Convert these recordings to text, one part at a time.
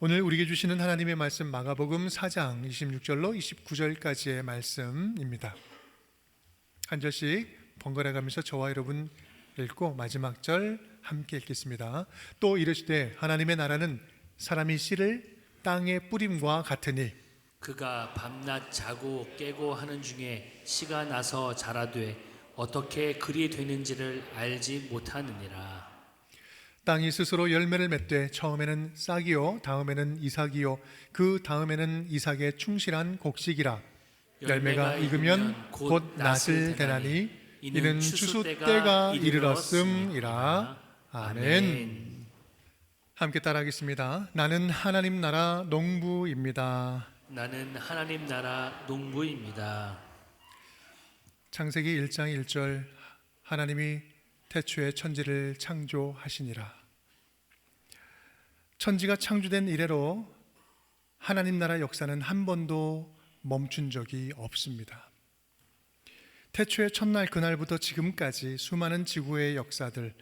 오늘 우리에게 주시는 하나님의 말씀 마가복음 4장 26절로 29절까지의 말씀입니다. 한 절씩 번갈아 가면서 저와 여러분 읽고 마지막 절 함께 읽겠습니다. 또 이르시되 하나님의 나라는 사람이 씨를 땅에 뿌림과 같으니 그가 밤낮 자고 깨고 하는 중에 씨가 나서 자라되 어떻게 그리 되는지를 알지 못하느니라. 땅이 스스로 열매를 맺되 처음에는 싹이요 다음에는 이삭이요 그 다음에는 이삭의 충실한 곡식이라. 열매가 익으면 곧 낫을 대나니 이는 추수 때가 이르렀음이라. 아멘. 함께 따라하겠습니다. 나는 하나님 나라 농부입니다. 나는 하나님 나라 농부입니다. 창세기 1장 1절 하나님이 태초에 천지를 창조하시니라. 천지가 창조된 이래로 하나님 나라 역사는 한 번도 멈춘 적이 없습니다. 태초의 첫날 그날부터 지금까지 수많은 지구의 역사들,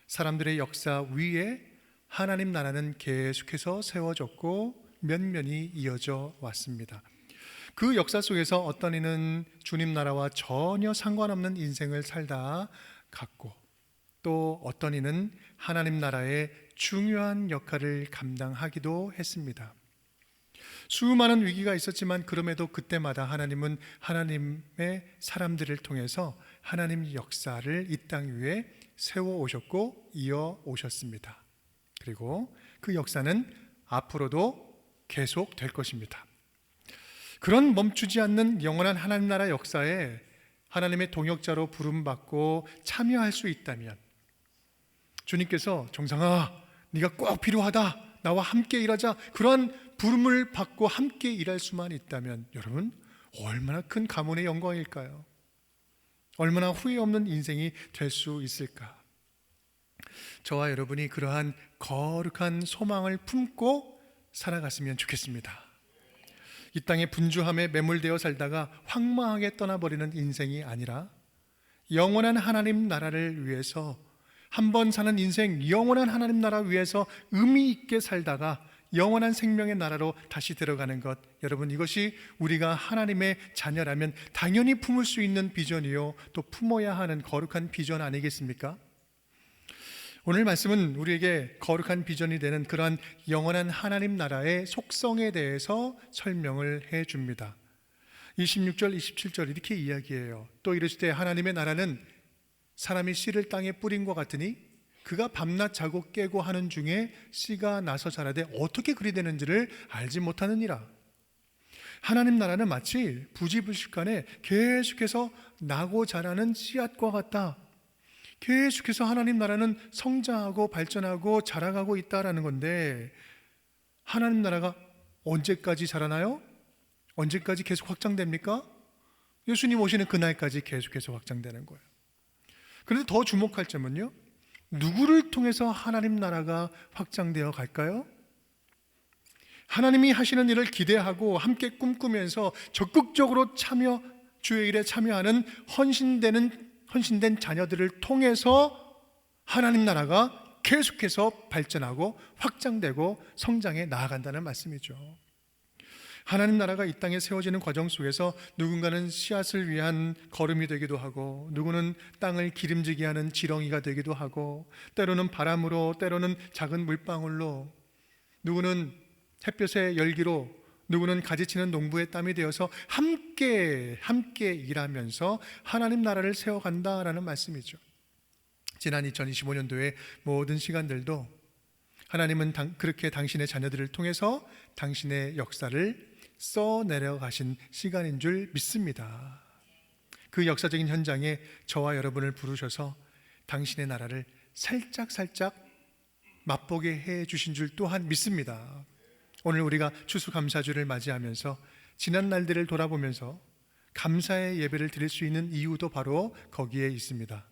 사람들의 역사 위에 하나님 나라는 계속해서 세워졌고 면면이 이어져 왔습니다. 그 역사 속에서 어떤 이는 주님 나라와 전혀 상관없는 인생을 살다 갔고, 또 어떤 이는 하나님 나라의 중요한 역할을 감당하기도 했습니다. 수많은 위기가 있었지만 그럼에도 그때마다 하나님은 하나님의 사람들을 통해서 하나님 역사를 이 땅 위에 세워 오셨고 이어 오셨습니다. 그리고 그 역사는 앞으로도 계속 될 것입니다. 그런 멈추지 않는 영원한 하나님 나라 역사에 하나님의 동역자로 부름받고 참여할 수 있다면, 주님께서 정상아 네가 꼭 필요하다, 나와 함께 일하자, 그러한 부름을 받고 함께 일할 수만 있다면 여러분 얼마나 큰 가문의 영광일까요? 얼마나 후회 없는 인생이 될 수 있을까? 저와 여러분이 그러한 거룩한 소망을 품고 살아갔으면 좋겠습니다. 이 땅의 분주함에 매몰되어 살다가 황망하게 떠나버리는 인생이 아니라 영원한 하나님 나라를 위해서 한번 사는 인생, 영원한 하나님 나라 위해서 의미 있게 살다가 영원한 생명의 나라로 다시 들어가는 것, 여러분 이것이 우리가 하나님의 자녀라면 당연히 품을 수 있는 비전이요 또 품어야 하는 거룩한 비전 아니겠습니까? 오늘 말씀은 우리에게 거룩한 비전이 되는 그러한 영원한 하나님 나라의 속성에 대해서 설명을 해줍니다. 26절, 27절 이렇게 이야기해요. 또 이르시되 하나님의 나라는 사람이 씨를 땅에 뿌린 것 같으니 그가 밤낮 자고 깨고 하는 중에 씨가 나서 자라되 어떻게 그리 되는지를 알지 못하느니라. 하나님 나라는 마치 부지불식간에 계속해서 나고 자라는 씨앗과 같다. 계속해서 하나님 나라는 성장하고 발전하고 자라가고 있다라는 건데, 하나님 나라가 언제까지 자라나요? 언제까지 계속 확장됩니까? 예수님 오시는 그날까지 계속해서 확장되는 거예요. 그런데 더 주목할 점은요, 누구를 통해서 하나님 나라가 확장되어 갈까요? 하나님이 하시는 일을 기대하고 함께 꿈꾸면서 적극적으로 주의 일에 참여하는 헌신된 자녀들을 통해서 하나님 나라가 계속해서 발전하고 확장되고 성장해 나아간다는 말씀이죠. 하나님 나라가 이 땅에 세워지는 과정 속에서 누군가는 씨앗을 위한 거름이 되기도 하고, 누구는 땅을 기름지게 하는 지렁이가 되기도 하고, 때로는 바람으로, 때로는 작은 물방울로, 누구는 햇볕의 열기로, 누구는 가지치는 농부의 땀이 되어서 함께 일하면서 하나님 나라를 세워간다라는 말씀이죠. 지난 2025년도의 모든 시간들도 하나님은 그렇게 당신의 자녀들을 통해서 당신의 역사를 써내려가신 시간인 줄 믿습니다. 그 역사적인 현장에 저와 여러분을 부르셔서 당신의 나라를 살짝 맛보게 해 주신 줄 또한 믿습니다. 오늘 우리가 추수감사주를 맞이하면서 지난 날들을 돌아보면서 감사의 예배를 드릴 수 있는 이유도 바로 거기에 있습니다.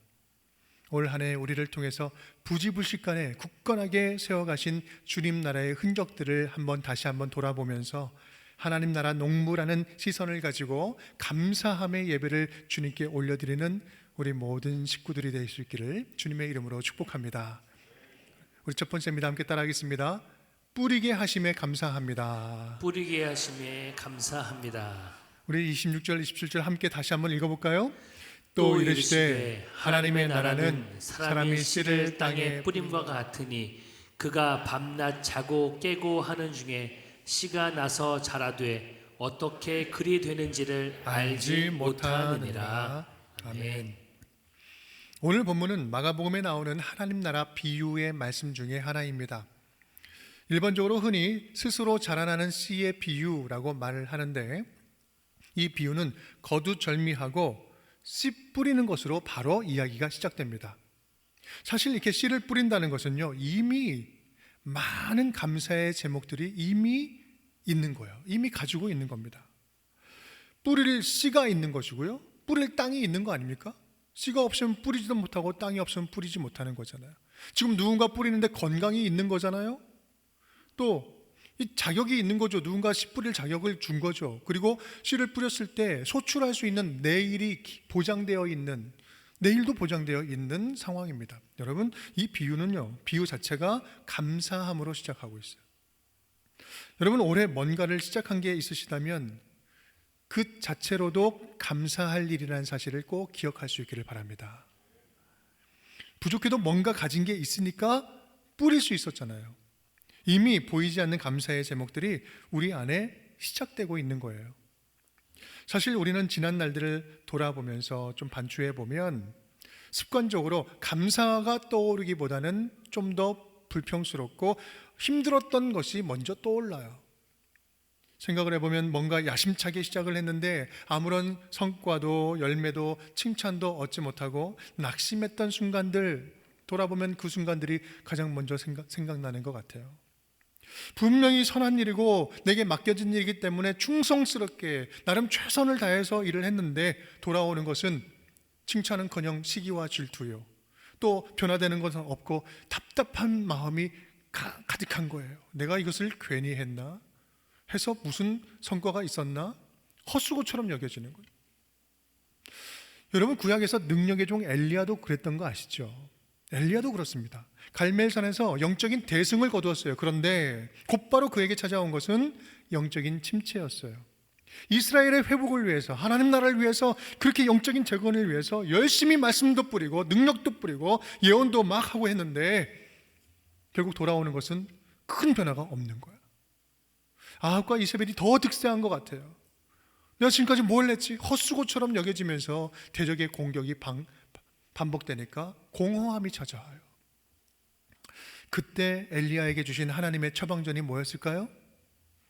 올 한 해 우리를 통해서 부지불식간에 굳건하게 세워가신 주님 나라의 흔적들을 다시 한번 돌아보면서 하나님 나라 농부라는 시선을 가지고 감사함의 예배를 주님께 올려드리는 우리 모든 식구들이 될 수 있기를 주님의 이름으로 축복합니다. 우리 첫 번째입니다. 함께 따라하겠습니다. 뿌리게 하심에 감사합니다. 뿌리게 하심에 감사합니다. 우리 26절 27절 함께 다시 한번 읽어볼까요? 또 이르시되 하나님의 나라는 사람이 씨를 땅에 뿌림과 같으니 그가 밤낮 자고 깨고 하는 중에 씨가 나서 자라되 어떻게 그리 되는지를 알지 못하느니라. 아멘. 오늘 본문은 마가복음에 나오는 하나님 나라 비유의 말씀 중에 하나입니다. 일반적으로 흔히 스스로 자라나는 씨의 비유라고 말을 하는데, 이 비유는 거두절미하고 씨 뿌리는 것으로 바로 이야기가 시작됩니다. 사실 이렇게 씨를 뿌린다는 것은요, 이미 많은 감사의 제목들이 이미 있는 거예요. 이미 가지고 있는 겁니다. 뿌릴 씨가 있는 것이고요, 뿌릴 땅이 있는 거 아닙니까? 씨가 없으면 뿌리지도 못하고 땅이 없으면 뿌리지 못하는 거잖아요. 지금 누군가 뿌리는데 건강이 있는 거잖아요. 또 이 자격이 있는 거죠. 누군가 씨 뿌릴 자격을 준 거죠. 그리고 씨를 뿌렸을 때 소출할 수 있는 내일이 보장되어 있는, 내일도 보장되어 있는 상황입니다. 여러분, 이 비유는요, 비유 자체가 감사함으로 시작하고 있어요. 여러분, 올해 뭔가를 시작한 게 있으시다면 그 자체로도 감사할 일이라는 사실을 꼭 기억할 수 있기를 바랍니다. 부족해도 뭔가 가진 게 있으니까 뿌릴 수 있었잖아요. 이미 보이지 않는 감사의 제목들이 우리 안에 시작되고 있는 거예요. 사실 우리는 지난 날들을 돌아보면서 좀 반추해 보면 습관적으로 감사가 떠오르기보다는 좀 더 불평스럽고 힘들었던 것이 먼저 떠올라요. 생각을 해보면 뭔가 야심차게 시작을 했는데 아무런 성과도 열매도 칭찬도 얻지 못하고 낙심했던 순간들, 돌아보면 그 순간들이 가장 먼저 생각나는 것 같아요. 분명히 선한 일이고 내게 맡겨진 일이기 때문에 충성스럽게 나름 최선을 다해서 일을 했는데 돌아오는 것은 칭찬은커녕 시기와 질투요, 또 변화되는 것은 없고 답답한 마음이 가득한 거예요. 내가 이것을 괜히 했나? 해서 무슨 성과가 있었나? 헛수고처럼 여겨지는 거예요. 여러분, 구약에서 능력의 종 엘리야도 그랬던 거 아시죠? 엘리야도 그렇습니다. 갈멜산에서 영적인 대승을 거두었어요. 그런데 곧바로 그에게 찾아온 것은 영적인 침체였어요. 이스라엘의 회복을 위해서, 하나님 나라를 위해서, 그렇게 영적인 재건을 위해서 열심히 말씀도 뿌리고 능력도 뿌리고 예언도 막 하고 했는데 결국 돌아오는 것은 큰 변화가 없는 거예요. 아합과 이세벨이 더 득세한 것 같아요. 내가 지금까지 뭘 했지? 헛수고처럼 여겨지면서 대적의 공격이 반복되니까 공허함이 찾아와요. 그때 엘리야에게 주신 하나님의 처방전이 뭐였을까요?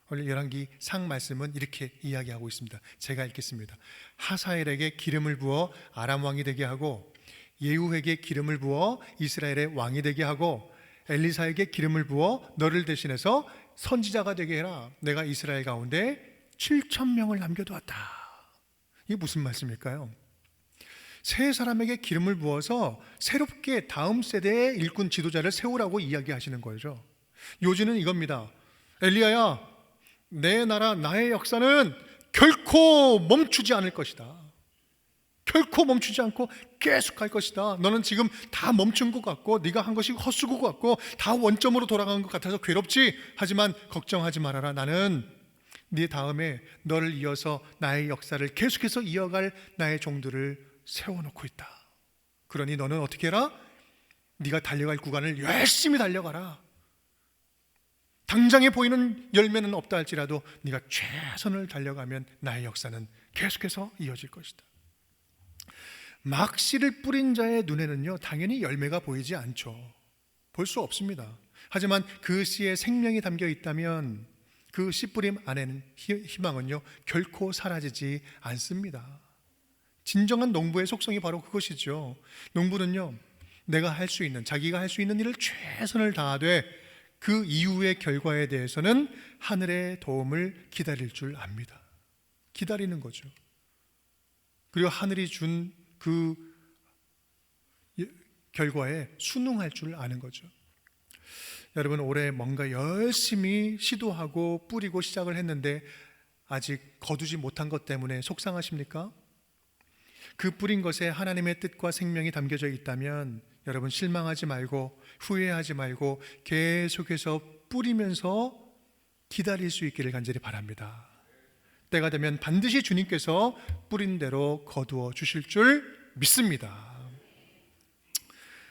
오늘 열왕기 상 말씀은 이렇게 이야기하고 있습니다. 제가 읽겠습니다. 하사엘에게 기름을 부어 아람 왕이 되게 하고, 예후에게 기름을 부어 이스라엘의 왕이 되게 하고, 엘리사에게 기름을 부어 너를 대신해서 선지자가 되게 해라. 내가 이스라엘 가운데 7,000명을 남겨두었다. 이게 무슨 말씀일까요? 세 사람에게 기름을 부어서 새롭게 다음 세대의 일꾼 지도자를 세우라고 이야기하시는 거죠. 요지는 이겁니다. 엘리야야, 내 나라, 나의 역사는 결코 멈추지 않을 것이다. 결코 멈추지 않고 계속할 것이다. 너는 지금 다 멈춘 것 같고 네가 한 것이 헛수고 같고 다 원점으로 돌아간 것 같아서 괴롭지? 하지만 걱정하지 말아라. 나는 네 다음에 너를 이어서 나의 역사를 계속해서 이어갈 나의 종들을 세워놓고 있다. 그러니 너는 어떻게 해라? 네가 달려갈 구간을 열심히 달려가라. 당장에 보이는 열매는 없다 할지라도 네가 최선을 달려가면 나의 역사는 계속해서 이어질 것이다. 막 씨를 뿌린 자의 눈에는요, 당연히 열매가 보이지 않죠. 볼 수 없습니다. 하지만 그 씨에 생명이 담겨 있다면 그 씨 뿌림 안에는 희망은요 결코 사라지지 않습니다. 진정한 농부의 속성이 바로 그것이죠. 농부는요, 내가 할 수 있는, 자기가 할 수 있는 일을 최선을 다하되 그 이후의 결과에 대해서는 하늘의 도움을 기다릴 줄 압니다. 기다리는 거죠. 그리고 하늘이 준 그 결과에 순응할 줄 아는 거죠. 여러분, 올해 뭔가 열심히 시도하고 뿌리고 시작을 했는데 아직 거두지 못한 것 때문에 속상하십니까? 그 뿌린 것에 하나님의 뜻과 생명이 담겨져 있다면 여러분, 실망하지 말고 후회하지 말고 계속해서 뿌리면서 기다릴 수 있기를 간절히 바랍니다. 때가 되면 반드시 주님께서 뿌린 대로 거두어 주실 줄 믿습니다.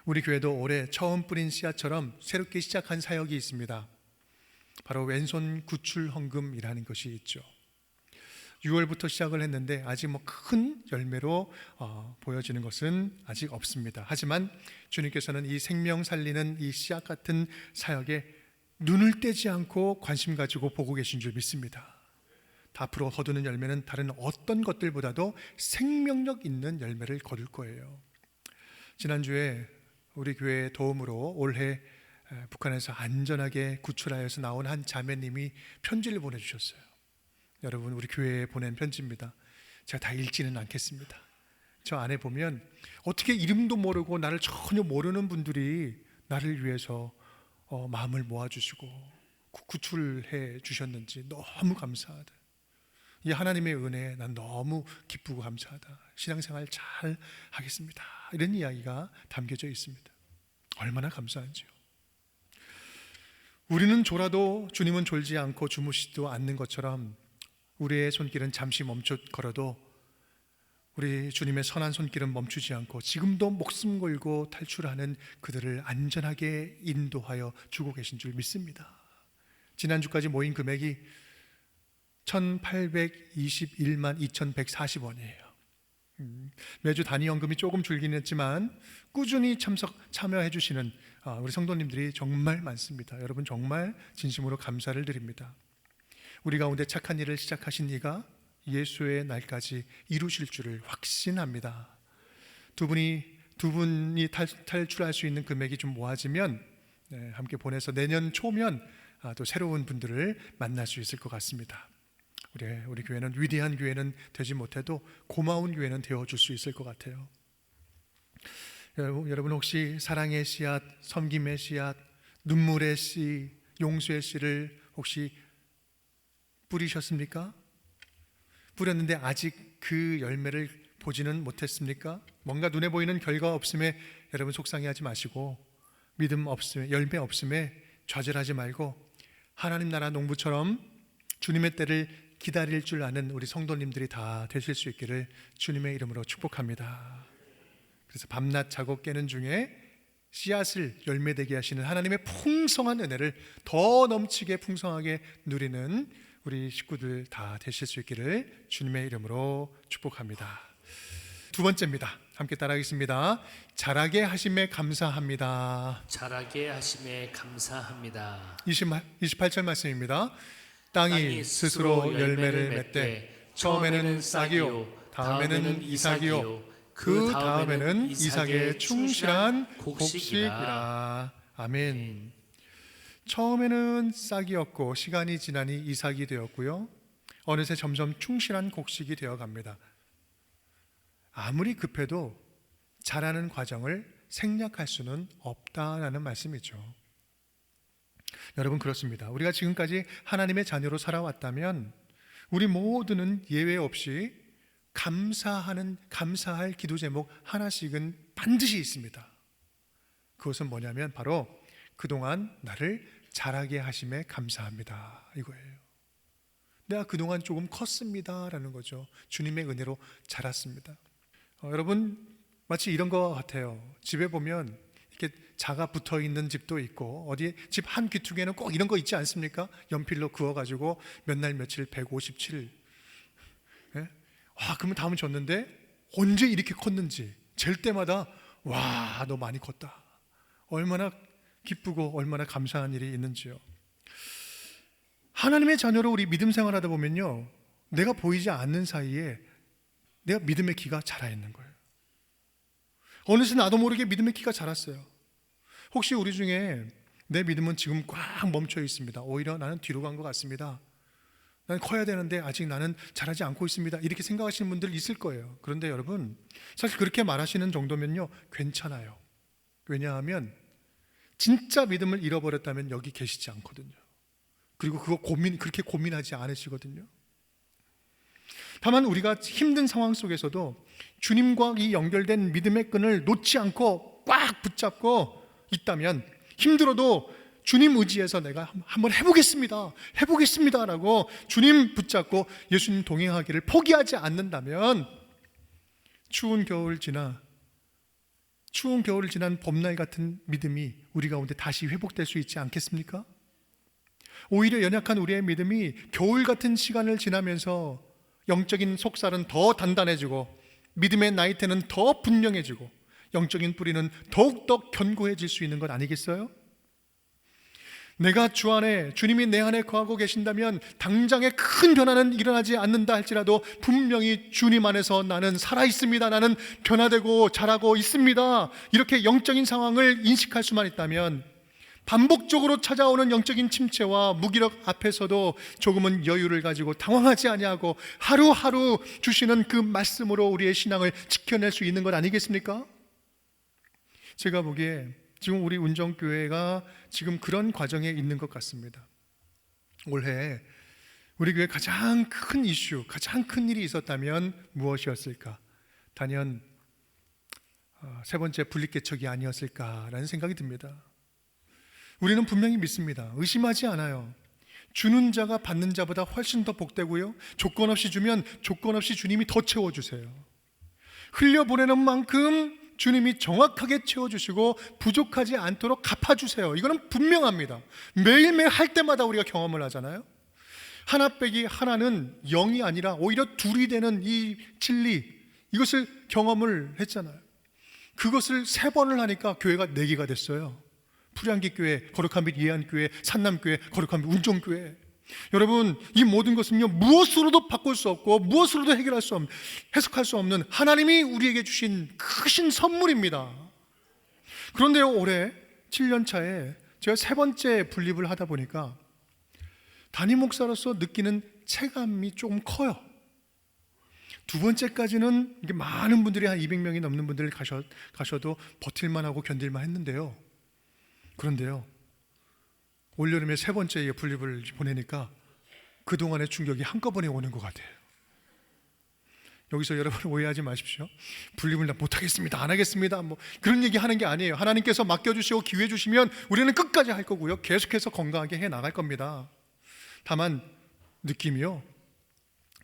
우리 교회도 올해 처음 뿌린 씨앗처럼 새롭게 시작한 사역이 있습니다. 바로 왼손 구출 헌금이라는 것이 있죠. 6월부터 시작을 했는데 아직 큰 열매로 보여지는 것은 아직 없습니다. 하지만 주님께서는 이 생명 살리는 이 씨앗 같은 사역에 눈을 떼지 않고 관심 가지고 보고 계신 줄 믿습니다. 앞으로 거두는 열매는 다른 어떤 것들보다도 생명력 있는 열매를 거둘 거예요. 지난주에 우리 교회의 도움으로 올해 북한에서 안전하게 구출하여서 나온 한 자매님이 편지를 보내주셨어요. 여러분, 우리 교회에 보낸 편지입니다. 제가 다 읽지는 않겠습니다. 저 안에 보면 어떻게 이름도 모르고 나를 전혀 모르는 분들이 나를 위해서 마음을 모아주시고 구출해 주셨는지 너무 감사하다. 이 하나님의 은혜에 난 너무 기쁘고 감사하다. 신앙생활 잘 하겠습니다. 이런 이야기가 담겨져 있습니다. 얼마나 감사한지요. 우리는 졸아도 주님은 졸지 않고 주무시지도 않는 것처럼 우리의 손길은 잠시 멈춰 걸어도 우리 주님의 선한 손길은 멈추지 않고 지금도 목숨 걸고 탈출하는 그들을 안전하게 인도하여 주고 계신 줄 믿습니다. 지난주까지 모인 금액이 1,821만 2,140원이에요. 매주 단위 헌금이 조금 줄긴 했지만 꾸준히 참여해 주시는 우리 성도님들이 정말 많습니다. 여러분 정말 진심으로 감사를 드립니다. 우리 가운데 착한 일을 시작하신 이가 예수의 날까지 이루실 줄을 확신합니다. 두 분이 탈출할 수 있는 금액이 좀 모아지면 함께 보내서 내년 초면 또 새로운 분들을 만날 수 있을 것 같습니다. 우리 교회는 위대한 교회는 되지 못해도 고마운 교회는 되어줄 수 있을 것 같아요. 여러분 혹시 사랑의 씨앗, 섬김의 씨앗, 눈물의 씨, 용서의 씨를 혹시 뿌리셨습니까? 뿌렸는데 아직 그 열매를 보지는 못했습니까? 뭔가 눈에 보이는 결과 없음에 여러분 속상해하지 마시고 믿음 없음에, 열매 없음에 좌절하지 말고 하나님 나라 농부처럼 주님의 때를 기다릴 줄 아는 우리 성도님들이 다 되실 수 있기를 주님의 이름으로 축복합니다. 그래서 밤낮 자고 깨는 중에 씨앗을 열매되게 하시는 하나님의 풍성한 은혜를 더 넘치게 풍성하게 누리는 우리 식구들 다 되실 수 있기를 주님의 이름으로 축복합니다. 두 번째입니다. 함께 따라하겠습니다. 자라게 하심에 감사합니다. 자라게 하심에 감사합니다. 28절 말씀입니다. 땅이 스스로 열매를 맺되 처음에는 싹이요 다음에는 이삭이요 그 다음에는 이삭의 충실한 곡식이라. 아멘. 처음에는 싹이었고 시간이 지나니 이삭이 되었고요, 어느새 점점 충실한 곡식이 되어갑니다. 아무리 급해도 자라는 과정을 생략할 수는 없다라는 말씀이죠. 여러분 그렇습니다. 우리가 지금까지 하나님의 자녀로 살아왔다면 우리 모두는 예외 없이 감사할 기도 제목 하나씩은 반드시 있습니다. 그것은 뭐냐면 바로 그동안 나를 자라게 하심에 감사합니다 이거예요. 내가 그동안 조금 컸습니다 라는 거죠. 주님의 은혜로 자랐습니다. 여러분 마치 이런 것 같아요. 집에 보면 이렇게 자가 붙어 있는 집도 있고 어디 집 한 귀퉁이에는 꼭 이런 거 있지 않습니까? 연필로 그어가지고 몇 날 며칠 157. 예? 그러면 다음은 줬는데 언제 이렇게 컸는지 잴 때마다 와, 너 많이 컸다. 얼마나 기쁘고 얼마나 감사한 일이 있는지요. 하나님의 자녀로 우리 믿음 생활하다 보면요, 내가 보이지 않는 사이에 내가 믿음의 키가 자라 있는 거예요. 어느새 나도 모르게 믿음의 키가 자랐어요. 혹시 우리 중에 내 믿음은 지금 꽉 멈춰 있습니다. 오히려 나는 뒤로 간 것 같습니다. 나는 커야 되는데 아직 나는 자라지 않고 있습니다. 이렇게 생각하시는 분들 있을 거예요. 그런데 여러분 사실 그렇게 말하시는 정도면요 괜찮아요. 왜냐하면 진짜 믿음을 잃어버렸다면 여기 계시지 않거든요. 그리고 그렇게 고민하지 않으시거든요. 다만 우리가 힘든 상황 속에서도 주님과 이 연결된 믿음의 끈을 놓지 않고 꽉 붙잡고 있다면, 힘들어도 주님 의지해서 내가 한번 해보겠습니다라고 주님 붙잡고 예수님 동행하기를 포기하지 않는다면 추운 겨울을 지난 봄날 같은 믿음이 우리 가운데 다시 회복될 수 있지 않겠습니까? 오히려 연약한 우리의 믿음이 겨울 같은 시간을 지나면서 영적인 속살은 더 단단해지고 믿음의 나이테는 더 분명해지고 영적인 뿌리는 더욱더 견고해질 수 있는 것 아니겠어요? 내가 주 안에, 주님이 내 안에 거하고 계신다면 당장의 큰 변화는 일어나지 않는다 할지라도 분명히 주님 안에서 나는 살아있습니다, 나는 변화되고 자라고 있습니다, 이렇게 영적인 상황을 인식할 수만 있다면 반복적으로 찾아오는 영적인 침체와 무기력 앞에서도 조금은 여유를 가지고 당황하지 아니하고 하루하루 주시는 그 말씀으로 우리의 신앙을 지켜낼 수 있는 것 아니겠습니까? 제가 보기에 지금 우리 운정교회가 지금 그런 과정에 있는 것 같습니다. 올해 우리 교회 가장 큰 이슈, 가장 큰 일이 있었다면 무엇이었을까? 단연 세 번째 분립개척이 아니었을까라는 생각이 듭니다. 우리는 분명히 믿습니다. 의심하지 않아요. 주는 자가 받는 자보다 훨씬 더 복되고요, 조건 없이 주면 조건 없이 주님이 더 채워주세요. 흘려보내는 만큼 주님이 정확하게 채워주시고 부족하지 않도록 갚아주세요. 이거는 분명합니다. 매일매일 할 때마다 우리가 경험을 하잖아요. 하나 빼기 하나는 0이 아니라 오히려 2이 되는 이 진리, 이것을 경험을 했잖아요. 그것을 3번을 하니까 교회가 4개가 됐어요. 풀양기 교회, 거룩한 빛 예한교회, 산남교회, 거룩한 빛 운정교회. 여러분, 이 모든 것은요, 무엇으로도 바꿀 수 없고 무엇으로도 해석할 수 없는 하나님이 우리에게 주신 크신 선물입니다. 그런데요, 올해 7년 차에 제가 3번째 분립을 하다 보니까 담임 목사로서 느끼는 체감이 조금 커요. 2번째까지는 이게 많은 분들이 한 200명이 넘는 분들이 가셔도 버틸만 하고 견딜만 했는데요. 그런데요, 올여름에 3번째 분립을 보내니까 그동안의 충격이 한꺼번에 오는 것 같아요. 여기서 여러분 오해하지 마십시오. 분립을 못하겠습니다, 안 하겠습니다, 그런 얘기 하는 게 아니에요. 하나님께서 맡겨주시고 기회 주시면 우리는 끝까지 할 거고요, 계속해서 건강하게 해 나갈 겁니다. 다만 느낌이요,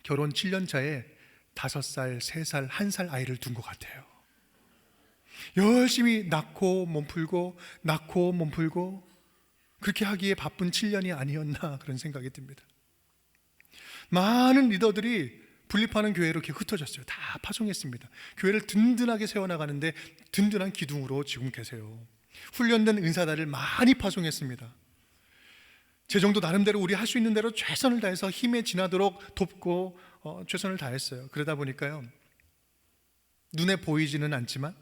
결혼 7년 차에 5살, 3살, 1살 아이를 둔 것 같아요. 열심히 낳고 몸풀고 그렇게 하기에 바쁜 7년이 아니었나 그런 생각이 듭니다. 많은 리더들이 분립하는 교회로 이렇게 흩어졌어요. 다 파송했습니다. 교회를 든든하게 세워나가는데 든든한 기둥으로 지금 계세요. 훈련된 은사다를 많이 파송했습니다. 제 정도 나름대로 우리 할 수 있는 대로 최선을 다해서 힘에 지나도록 돕고 최선을 다했어요. 그러다 보니까요, 눈에 보이지는 않지만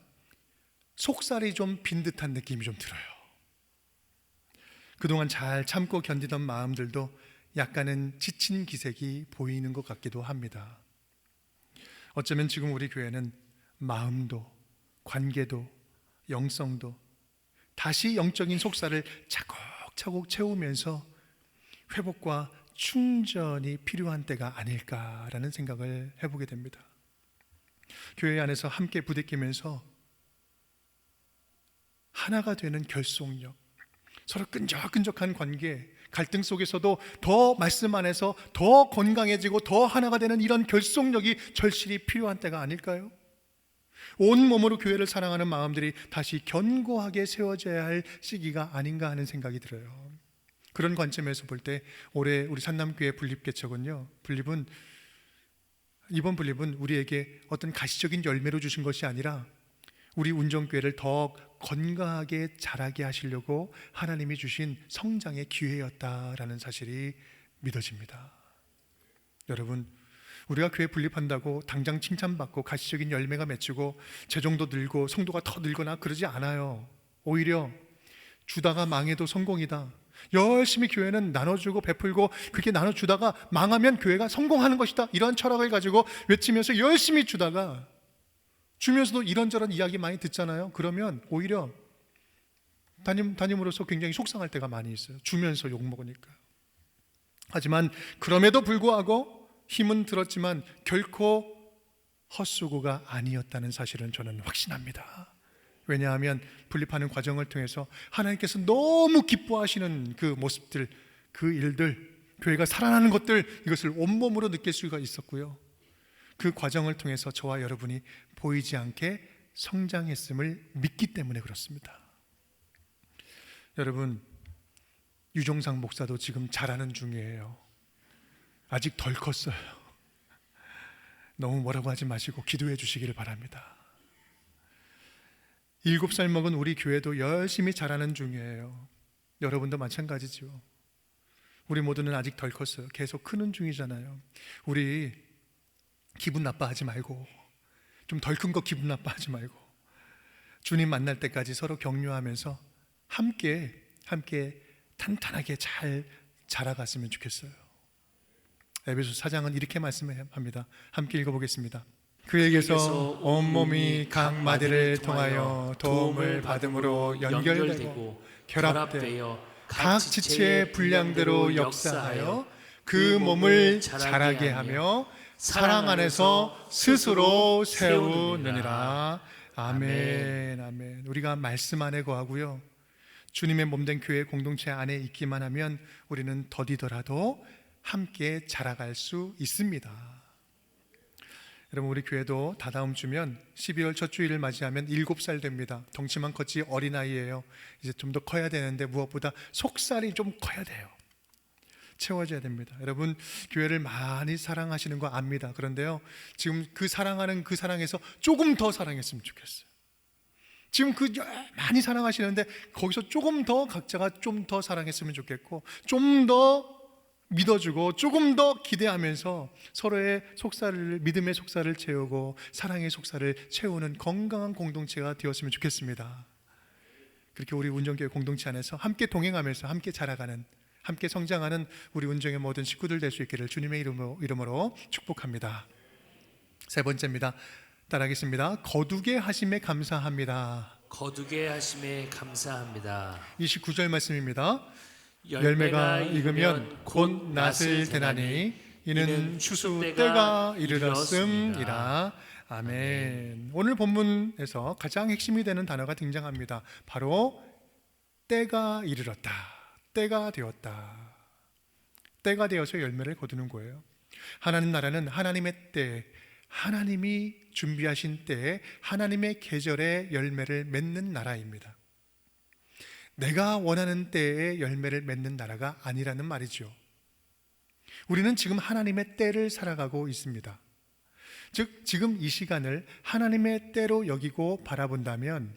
속살이 좀 빈 듯한 느낌이 좀 들어요. 그동안 잘 참고 견디던 마음들도 약간은 지친 기색이 보이는 것 같기도 합니다. 어쩌면 지금 우리 교회는 마음도 관계도 영성도 다시 영적인 속살을 차곡차곡 채우면서 회복과 충전이 필요한 때가 아닐까라는 생각을 해보게 됩니다. 교회 안에서 함께 부대끼면서 하나가 되는 결속력, 서로 끈적끈적한 관계, 갈등 속에서도 더 말씀 안에서 더 건강해지고 더 하나가 되는 이런 결속력이 절실히 필요한 때가 아닐까요? 온 몸으로 교회를 사랑하는 마음들이 다시 견고하게 세워져야 할 시기가 아닌가 하는 생각이 들어요. 그런 관점에서 볼 때 올해 우리 산남교회 분립개척은요, 이번 분립은 우리에게 어떤 가시적인 열매로 주신 것이 아니라 우리 운정교회를 더 건강하게 자라게 하시려고 하나님이 주신 성장의 기회였다라는 사실이 믿어집니다. 여러분, 우리가 교회 분립한다고 당장 칭찬받고 가시적인 열매가 맺히고 재정도 늘고 성도가 더 늘거나 그러지 않아요. 오히려 주다가 망해도 성공이다, 열심히 교회는 나눠주고 베풀고 그렇게 나눠주다가 망하면 교회가 성공하는 것이다, 이런 철학을 가지고 외치면서 열심히 주면서도 이런저런 이야기 많이 듣잖아요. 그러면 오히려 담임으로서 굉장히 속상할 때가 많이 있어요. 주면서 욕먹으니까. 하지만 그럼에도 불구하고 힘은 들었지만 결코 헛수고가 아니었다는 사실은 저는 확신합니다. 왜냐하면 분립하는 과정을 통해서 하나님께서 너무 기뻐하시는 그 모습들, 그 일들, 교회가 살아나는 것들, 이것을 온몸으로 느낄 수가 있었고요. 그 과정을 통해서 저와 여러분이 보이지 않게 성장했음을 믿기 때문에 그렇습니다. 여러분, 유종상 목사도 지금 자라는 중이에요. 아직 덜 컸어요. 너무 뭐라고 하지 마시고 기도해 주시기를 바랍니다. 7살 먹은 우리 교회도 열심히 자라는 중이에요. 여러분도 마찬가지죠. 우리 모두는 아직 덜 컸어요. 계속 크는 중이잖아요. 우리 기분 나빠하지 말고, 좀 덜 큰 거 기분 나빠하지 말고, 주님 만날 때까지 서로 격려하면서 함께 탄탄하게 잘 자라갔으면 좋겠어요. 에베소 4장은 이렇게 말씀합니다. 함께 읽어보겠습니다. 그에게서 온몸이 각 마디를 통하여 도움을 받음으로 연결되고 결합되어 각 지체의 분량대로 역사하여 그 몸을 자라게 하며 사랑 안에서 스스로 세우느니라. 아멘, 아멘. 우리가 말씀 안에 거하고요, 주님의 몸된 교회 공동체 안에 있기만 하면 우리는 더디더라도 함께 자라갈 수 있습니다. 여러분, 우리 교회도 다다음 주면 12월 첫 주일을 맞이하면 7살 됩니다. 덩치만 컸지 어린아이예요. 이제 좀 더 커야 되는데 무엇보다 속살이 좀 커야 돼요. 채워져야 됩니다. 여러분, 교회를 많이 사랑하시는 거 압니다. 그런데요, 지금 그 사랑하는 그 사랑에서 조금 더 사랑했으면 좋겠어요. 지금 그 많이 사랑하시는데 거기서 조금 더 각자가 좀 더 사랑했으면 좋겠고, 좀 더 믿어주고 조금 더 기대하면서 서로의 속살을, 믿음의 속살을 채우고 사랑의 속살을 채우는 건강한 공동체가 되었으면 좋겠습니다. 그렇게 우리 운정교회 공동체 안에서 함께 동행하면서 함께 자라가는, 함께 성장하는 우리 운정의 모든 식구들 될 수 있기를 주님의 이름으로 축복합니다. 세 번째입니다. 따라하겠습니다. 거두게 하심에 감사합니다. 거두게 하심에 감사합니다. 29절 말씀입니다. 열매가 익으면 곧 낫을 대나니 이는 추수 때가 이르렀음이라. 아멘. 오늘 본문에서 가장 핵심이 되는 단어가 등장합니다. 바로 때가 이르렀다, 때가 되었다. 때가 되어서 열매를 거두는 거예요. 하나님 나라는 하나님의 때, 하나님이 준비하신 때에 하나님의 계절에 열매를 맺는 나라입니다. 내가 원하는 때에 열매를 맺는 나라가 아니라는 말이죠. 우리는 지금 하나님의 때를 살아가고 있습니다. 즉, 지금 이 시간을 하나님의 때로 여기고 바라본다면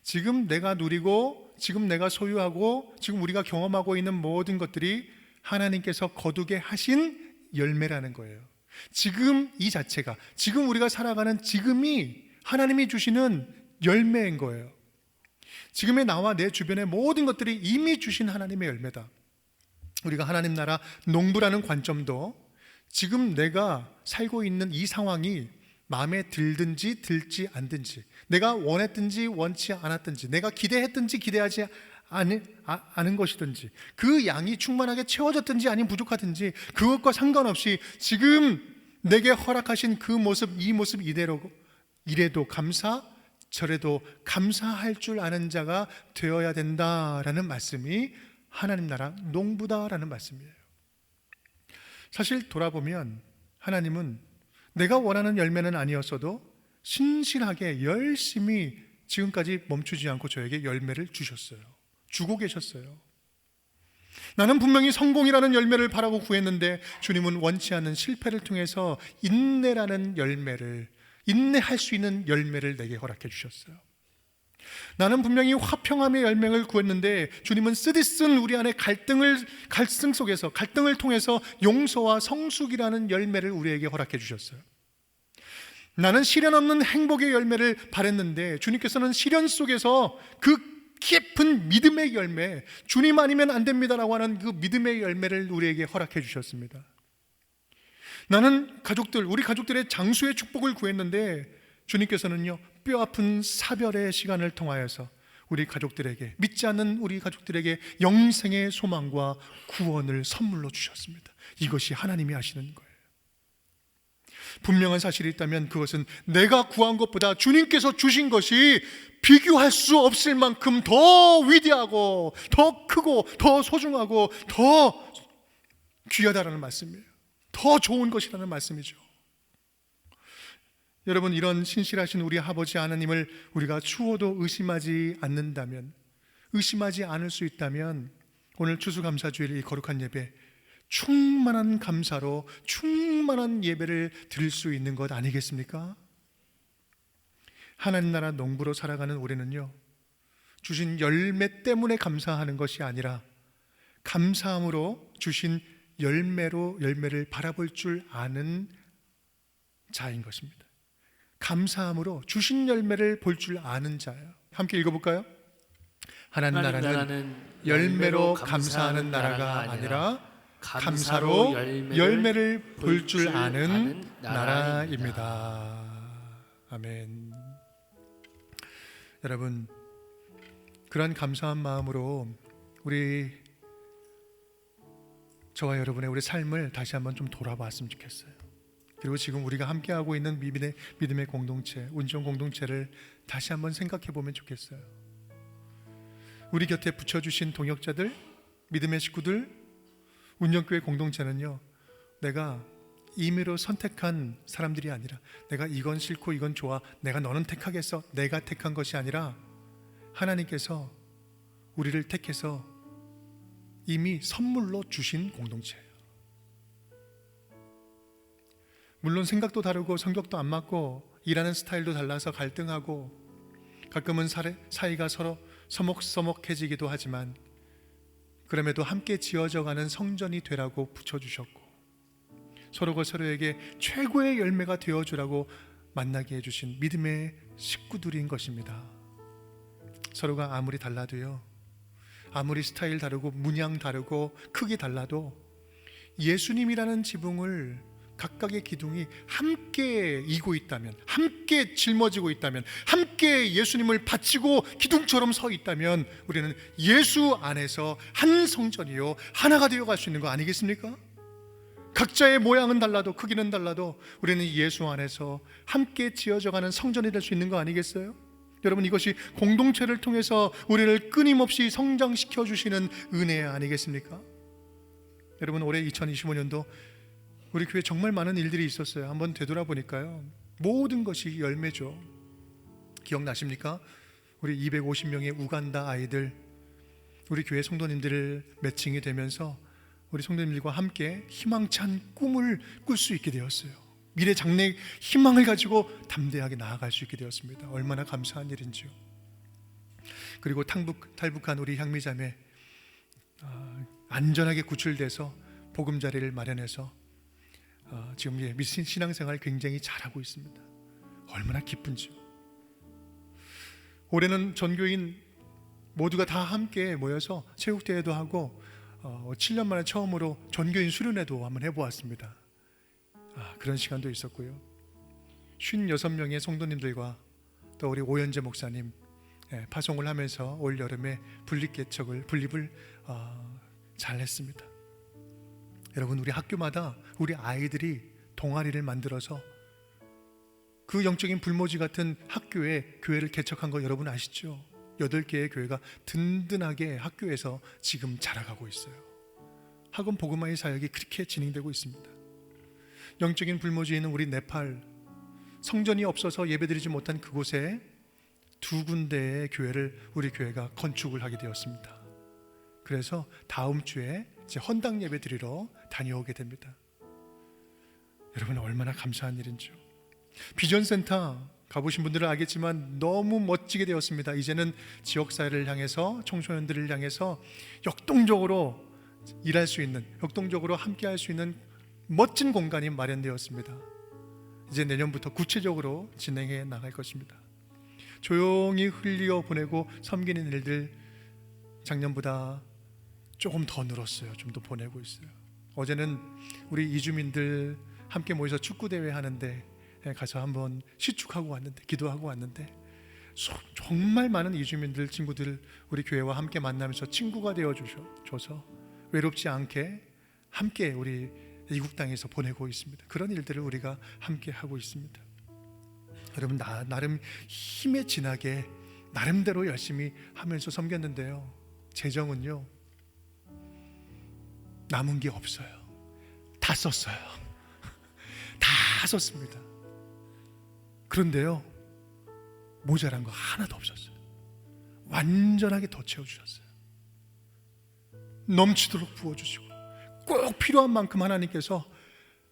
지금 내가 누리고 지금 내가 소유하고 지금 우리가 경험하고 있는 모든 것들이 하나님께서 거두게 하신 열매라는 거예요. 지금 이 자체가, 지금 우리가 살아가는 지금이 하나님이 주시는 열매인 거예요. 지금의 나와 내 주변의 모든 것들이 이미 주신 하나님의 열매다. 우리가 하나님 나라 농부라는 관점도 지금 내가 살고 있는 이 상황이 마음에 들든지 들지 않든지, 내가 원했든지 원치 않았든지, 내가 기대했든지 기대하지 않은 것이든지, 그 양이 충만하게 채워졌든지 아니면 부족하든지 그것과 상관없이 지금 내게 허락하신 그 모습, 이 모습 이래도 감사, 저래도 감사할 줄 아는 자가 되어야 된다라는 말씀이 하나님 나라 농부다라는 말씀이에요. 사실 돌아보면 하나님은 내가 원하는 열매는 아니었어도 신실하게 열심히 지금까지 멈추지 않고 저에게 열매를 주셨어요. 주고 계셨어요. 나는 분명히 성공이라는 열매를 바라고 구했는데 주님은 원치 않는 실패를 통해서 인내라는 열매를, 인내할 수 있는 열매를 내게 허락해 주셨어요. 나는 분명히 화평함의 열매를 구했는데 주님은 쓰디쓴 우리 안에 갈등 속에서, 갈등을 통해서 용서와 성숙이라는 열매를 우리에게 허락해 주셨어요. 나는 시련 없는 행복의 열매를 바랬는데 주님께서는 시련 속에서 그 깊은 믿음의 열매, 주님 아니면 안 됩니다라고 하는 그 믿음의 열매를 우리에게 허락해 주셨습니다. 나는 우리 가족들의 장수의 축복을 구했는데 주님께서는요, 뼈아픈 사별의 시간을 통하여서 우리 가족들에게, 믿지 않는 우리 가족들에게 영생의 소망과 구원을 선물로 주셨습니다. 이것이 하나님이 하시는 거예요. 분명한 사실이 있다면 그것은 내가 구한 것보다 주님께서 주신 것이 비교할 수 없을 만큼 더 위대하고 더 크고 더 소중하고 더 귀하다라는 말씀이에요. 더 좋은 것이라는 말씀이죠. 여러분, 이런 신실하신 우리 아버지 하나님을 우리가 추워도 의심하지 않는다면, 의심하지 않을 수 있다면 오늘 추수감사주일 이 거룩한 예배 충만한 감사로 충만한 예배를 드릴 수 있는 것 아니겠습니까? 하나님 나라 농부로 살아가는 우리는요, 주신 열매 때문에 감사하는 것이 아니라 감사함으로 주신 열매를 바라볼 줄 아는 자인 것입니다. 감사함으로 주신 열매를 볼 줄 아는 자예요. 함께 읽어볼까요? 하나님 나라는 열매로 감사하는 나라가 아니라 감사로 열매를 볼 줄 아는 나라입니다. 아멘. 여러분, 그런 감사한 마음으로 저와 여러분의 우리 삶을 다시 한번 좀 돌아봤으면 좋겠어요. 그리고 지금 우리가 함께하고 있는 믿음의 공동체, 온전 공동체를 다시 한번 생각해 보면 좋겠어요. 우리 곁에 붙여주신 동역자들, 믿음의 식구들, 운영교회 공동체는요, 내가 임의로 선택한 사람들이 아니라 내가 이건 싫고 이건 좋아, 내가 너는 택하겠어, 내가 택한 것이 아니라 하나님께서 우리를 택해서 이미 선물로 주신 공동체예요. 물론 생각도 다르고 성격도 안 맞고 일하는 스타일도 달라서 갈등하고 가끔은 사이가 서로 서먹서먹해지기도 하지만 그럼에도 함께 지어져가는 성전이 되라고 붙여주셨고 서로가 서로에게 최고의 열매가 되어주라고 만나게 해주신 믿음의 식구들인 것입니다. 서로가 아무리 달라도요, 아무리 스타일 다르고 문양 다르고 크기 달라도 예수님이라는 지붕을 각각의 기둥이 함께 이고 있다면, 함께 짊어지고 있다면, 함께 예수님을 바치고 기둥처럼 서 있다면 우리는 예수 안에서 한 성전이요 하나가 되어갈 수 있는 거 아니겠습니까? 각자의 모양은 달라도 크기는 달라도 우리는 예수 안에서 함께 지어져가는 성전이 될 수 있는 거 아니겠어요? 여러분, 이것이 공동체를 통해서 우리를 끊임없이 성장시켜 주시는 은혜 아니겠습니까? 여러분, 올해 2025년도 우리 교회 정말 많은 일들이 있었어요. 한번 되돌아보니까요, 모든 것이 열매죠. 기억나십니까? 우리 250명의 우간다 아이들, 우리 교회 성도님들 매칭이 되면서 우리 성도님들과 함께 희망찬 꿈을 꿀 수 있게 되었어요. 미래 장래 희망을 가지고 담대하게 나아갈 수 있게 되었습니다. 얼마나 감사한 일인지요. 그리고 탈북한 우리 향미자매 안전하게 구출돼서 보금자리를 마련해서 지금 신앙생활 굉장히 잘하고 있습니다. 얼마나 기쁜지요. 올해는 전교인 모두가 다 함께 모여서 체육대회도 하고 7년 만에 처음으로 전교인 수련회도 한번 해보았습니다. 그런 시간도 있었고요. 56명의 성도님들과 또 우리 오연재 목사님 파송을 하면서 올 여름에 분립을 잘 했습니다. 여러분, 우리 학교마다 우리 아이들이 동아리를 만들어서 그 영적인 불모지 같은 학교에 교회를 개척한 거 여러분 아시죠? 8개의 교회가 든든하게 학교에서 지금 자라가고 있어요. 학원 복음화의 사역이 그렇게 진행되고 있습니다. 영적인 불모지에 있는 우리 네팔, 성전이 없어서 예배드리지 못한 그곳에 2군데의 교회를 우리 교회가 건축을 하게 되었습니다. 그래서 다음 주에 이제 헌당 예배 드리러 다녀오게 됩니다. 여러분, 얼마나 감사한 일인지요. 비전센터 가보신 분들은 알겠지만 너무 멋지게 되었습니다. 이제는 지역사회를 향해서, 청소년들을 향해서 역동적으로 일할 수 있는, 역동적으로 함께할 수 있는 멋진 공간이 마련되었습니다. 이제 내년부터 구체적으로 진행해 나갈 것입니다. 조용히 흘려 보내고 섬기는 일들 작년보다 조금 더 늘었어요. 좀 더 보내고 있어요. 어제는 우리 이주민들 함께 모여서 축구대회 하는데 가서 한번 시축하고 왔는데, 기도하고 왔는데 정말 많은 이주민들 친구들 우리 교회와 함께 만나면서 친구가 되어줘서 외롭지 않게 함께 우리 이국 땅에서 보내고 있습니다. 그런 일들을 우리가 함께 하고 있습니다. 여러분, 나름 힘에 진하게 나름대로 열심히 하면서 섬겼는데요, 재정은요 남은 게 없어요. 다 썼어요. 다 썼습니다. 그런데요 모자란 거 하나도 없었어요. 완전하게 더 채워주셨어요. 넘치도록 부어주시고 꼭 필요한 만큼 하나님께서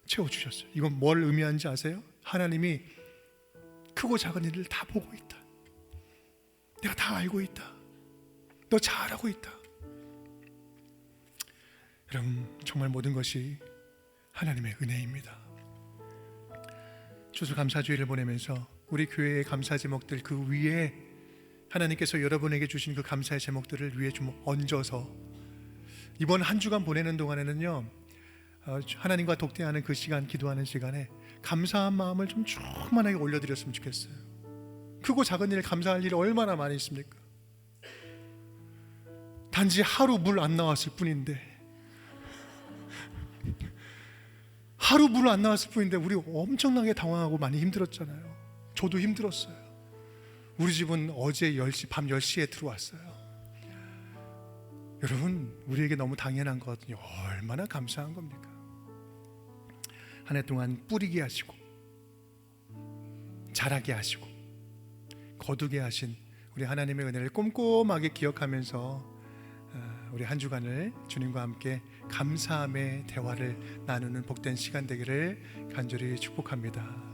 채워주셨어요. 이건 뭘 의미하는지 아세요? 하나님이 크고 작은 일을 다 보고 있다. 내가 다 알고 있다. 너 잘하고 있다. 여러분, 정말 모든 것이 하나님의 은혜입니다. 추수감사주의를 보내면서 우리 교회의 감사 제목들 그 위에 하나님께서 여러분에게 주신 그 감사의 제목들을 위에 좀 얹어서 이번 한 주간 보내는 동안에는요, 하나님과 독대하는 그 시간, 기도하는 시간에 감사한 마음을 좀 충만하게 올려드렸으면 좋겠어요. 크고 작은 일 감사할 일이 얼마나 많이 있습니까? 단지 하루 물 안 나왔을 뿐인데, 하루 물 안 나왔을 뿐인데 우리 엄청나게 당황하고 많이 힘들었잖아요. 저도 힘들었어요. 우리 집은 어제 10시, 밤 10시에 들어왔어요. 여러분, 우리에게 너무 당연한 것 얼마나 감사한 겁니까? 한 해 동안 뿌리게 하시고 자라게 하시고 거두게 하신 우리 하나님의 은혜를 꼼꼼하게 기억하면서 우리 한 주간을 주님과 함께 감사함의 대화를 나누는 복된 시간 되기를 간절히 축복합니다.